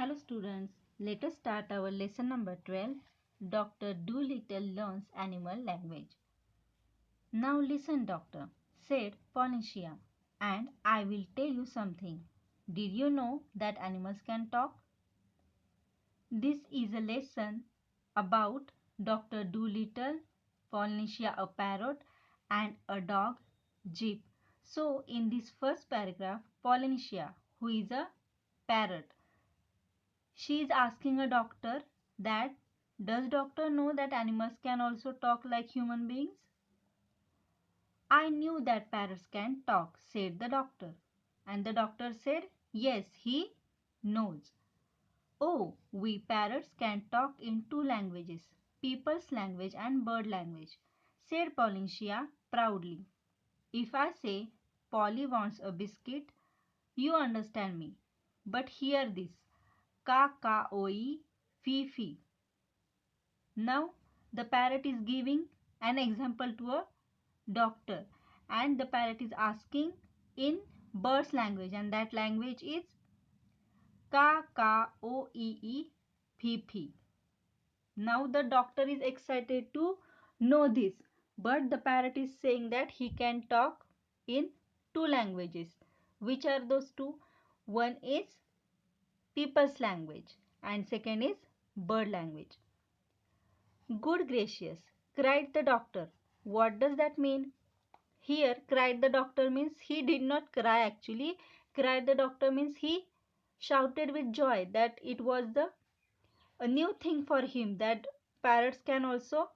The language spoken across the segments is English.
Hello students, let us start our lesson number 12. Dr. Dolittle learns animal language. Now listen, doctor, said Polynesia, and I will tell you something. Did you know that animals can talk? This is a lesson about Dr. Dolittle, Polynesia a parrot, and a dog, Jeep. So in this first paragraph, Polynesia, who is a parrot, she is asking a doctor that does doctor know that animals can also talk like human beings? I knew that parrots can talk, said the doctor. And the doctor said, yes, he knows. Oh, we parrots can talk in two languages, people's language and bird language, said Polynesia proudly. If I say Polly wants a biscuit, you understand me. But hear this. Ka ka oi fi fi. Now the parrot is giving an example to a doctor, and the parrot is asking in bird's language, and that language is ka ka o e phi phi. Now the doctor is excited to know this, but the parrot is saying that he can talk in two languages. Which are those two? One is people's language and second is bird language. Good gracious, cried the doctor. What does that mean? Here, cried the doctor means he did not cry actually. Cried the doctor means he shouted with joy that it was a new thing for him that parrots can also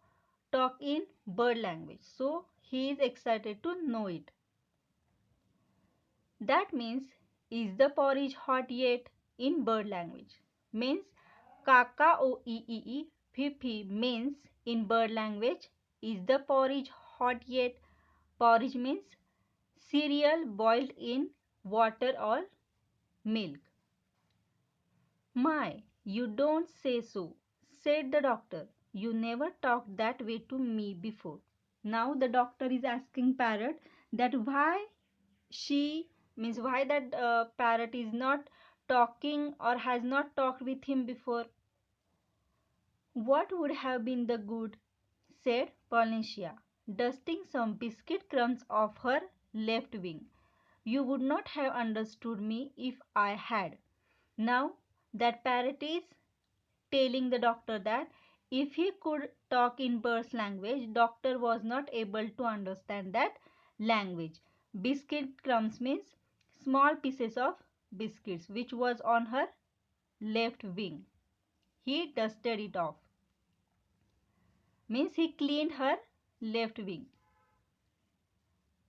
talk in bird language. So he is excited to know it. That means, is the porridge hot yet in bird language? Means kaka o e phi means in bird language, is the porridge hot yet? Porridge means cereal boiled in water or milk. My, you don't say so, said the doctor. You never talked that way to me before. Now the doctor is asking parrot that why that parrot is not talking or has not talked with him before. What would have been the good, said Polynesia, dusting some biscuit crumbs off her left wing. You would not have understood me if I had. Now that parrot is telling the doctor that if he could talk in bird's language, doctor was not able to understand that language. Biscuit crumbs means small pieces of biscuits which was on her left wing. He dusted it off. Means he cleaned her left wing.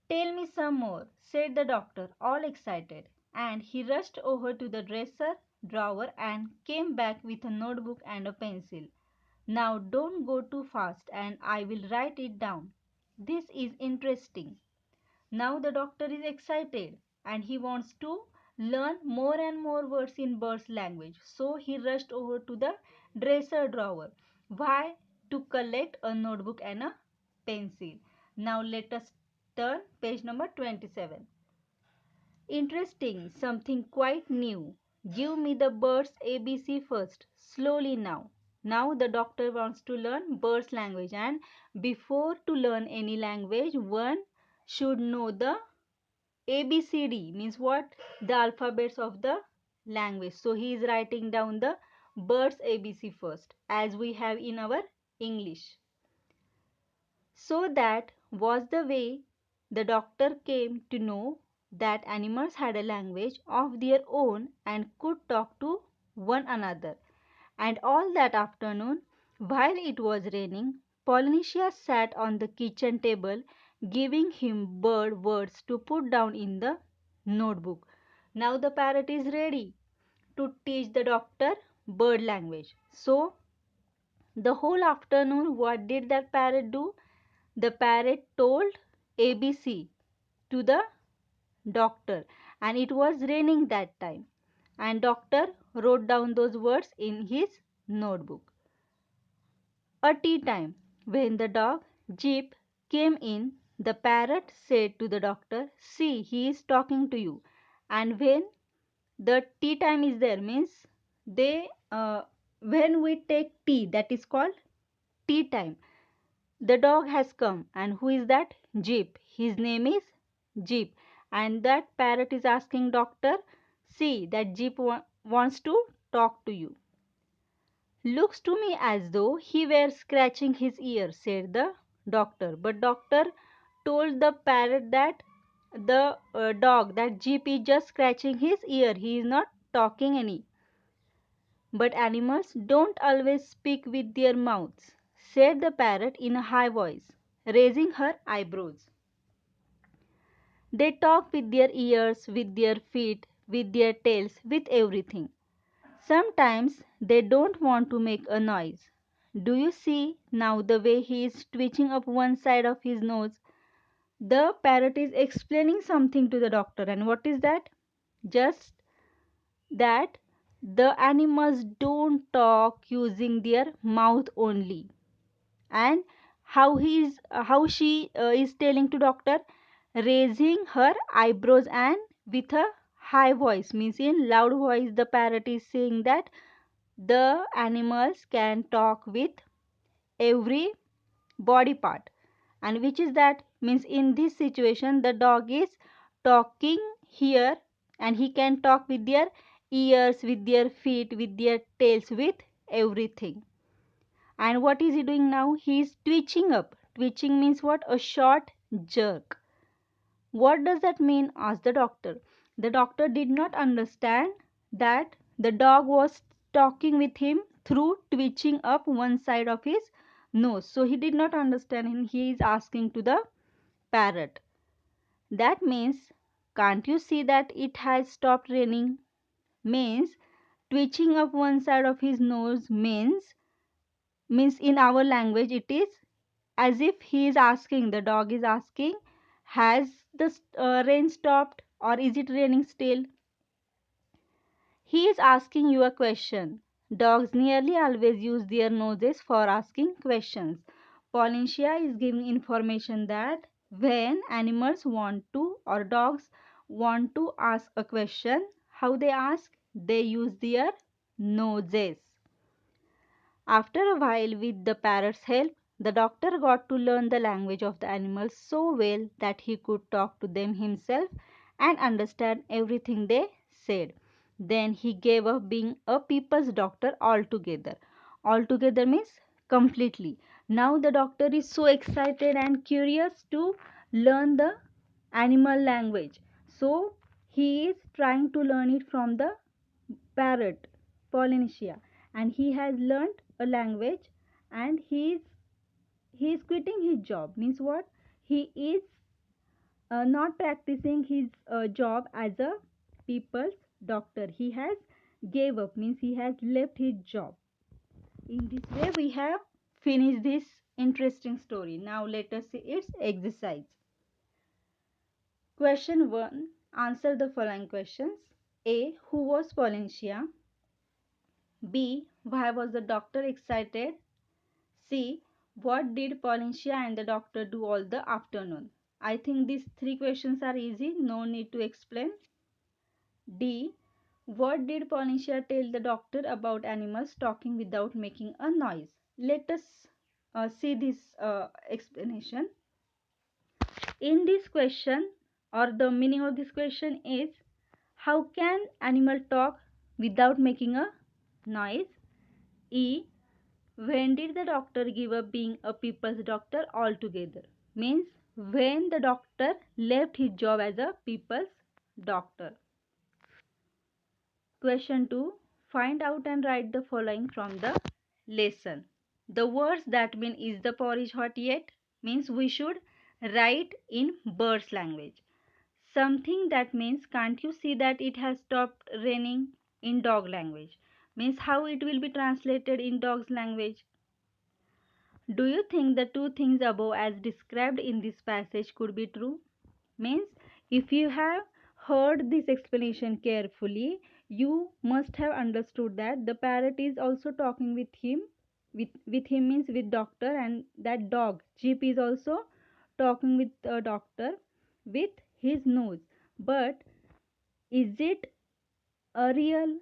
Tell me some more, said the doctor, all excited, and he rushed over to the dresser drawer and came back with a notebook and a pencil. Now don't go too fast and I will write it down. This is interesting. Now the doctor is excited and he wants to learn more and more words in bird's language. So he rushed over to the dresser drawer. Why? To collect a notebook and a pencil. Now let us turn page number 27. Interesting, something quite new. Give me the bird's ABC first, slowly now. Now the doctor wants to learn bird's language, and before to learn any language, one should know the ABCD, means what? The alphabets of the language. So he is writing down the bird's ABC first, as we have in our English. So that was the way the doctor came to know that animals had a language of their own and could talk to one another. And all that afternoon, while it was raining, Polynesia sat on the kitchen table giving him bird words to put down in the notebook. Now the parrot is ready to teach the doctor bird language. So the whole afternoon, what did that parrot do? The parrot told ABC to the doctor, and it was raining that time, and doctor wrote down those words in his notebook. A tea time. When the dog Jeep came in, the parrot said to the doctor, see, he is talking to you. And when the tea time is there, means they when we take tea, that is called tea time. The dog has come, and who is that? Jeep. His name is Jeep. And that parrot is asking doctor, see that Jeep wants to talk to you. Looks to me as though he were scratching his ear, said the doctor. But doctor told the parrot that the dog, that Jeep is just scratching his ear. He is not talking any. But animals don't always speak with their mouths, said the parrot in a high voice, raising her eyebrows. They talk with their ears, with their feet, with their tails, with everything. Sometimes they don't want to make a noise. Do you see now the way he is twitching up one side of his nose? The parrot is explaining something to the doctor, and what is that? Just that the animals don't talk using their mouth only. And how she is telling to doctor, raising her eyebrows and with a high voice, means in loud voice the parrot is saying that the animals can talk with every body part. And which is that? Means in this situation the dog is talking here, and he can talk with their ears, with their feet, with their tails, with everything. And what is he doing now? He is twitching up. Twitching means what? A short jerk. What does that mean? Asked the doctor. The doctor did not understand that the dog was talking with him through twitching up one side of his nose. So he did not understand, and he is asking to the parrot. That means, can't you see that it has stopped raining? Means twitching up one side of his nose means in our language it is as if he is asking, the dog is asking, has the rain stopped or is it raining still? He is asking you a question. Dogs nearly always use their noses for asking questions. Polynesia is giving information that when animals want to, or dogs want to ask a question, how they ask? They use their noses. After a while, with the parrot's help, the doctor got to learn the language of the animals so well that he could talk to them himself and understand everything they said. Then he gave up being a people's doctor altogether. Altogether means completely. Now the doctor is so excited and curious to learn the animal language. So he is trying to learn it from the parrot, Polynesia, and he has learnt a language, and he is quitting his job. Means what? He is not practicing his job as a people's doctor. He has gave up. Means he has left his job. In this way, we have finished this interesting story. Now let us see its exercise. Question 1. Answer the following questions. A. Who was Polynesia? B. Why was the doctor excited? C. What did Polynesia and the doctor do all the afternoon? I think these three questions are easy, no need to explain. D. What did Polynesia tell the doctor about animals talking without making a noise? Let us see this explanation. In this question, or the meaning of this question is, how can animal talk without making a noise? E. When did the doctor give up being a people's doctor altogether? Means when the doctor left his job as a people's doctor. Question 2. Find out and write the following from the lesson. The words that mean is the porridge hot yet? Means we should write in bird's language. Something that means can't you see that it has stopped raining in dog language? Means how it will be translated in dog's language? Do you think the two things above as described in this passage could be true? Means if you have heard this explanation carefully, you must have understood that the parrot is also talking with him. With him means with doctor, and that dog, Jeep, is also talking with a doctor with his nose. But is it a real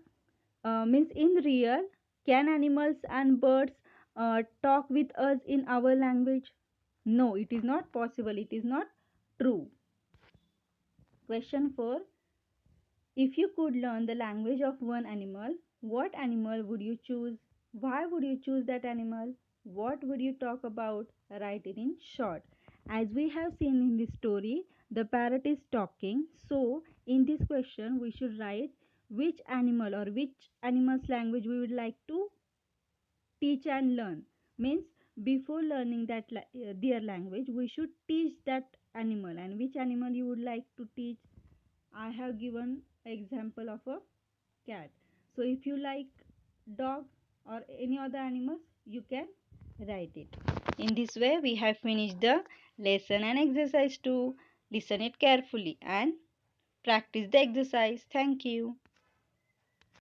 Means in real, can animals and birds talk with us in our language? No, it is not possible. It is not true. Question 4. If you could learn the language of one animal, what animal would you choose? Why would you choose that animal? What would you talk about? Write it in short. As we have seen in this story, the parrot is talking. So, in this question, we should write which animal or which animal's language we would like to teach and learn. Means before learning their language, we should teach that animal. And which animal you would like to teach? I have given example of a cat. So if you like dog or any other animals, you can write it. In this way, we have finished the lesson and exercise too. Listen it carefully and practice the exercise. Thank you.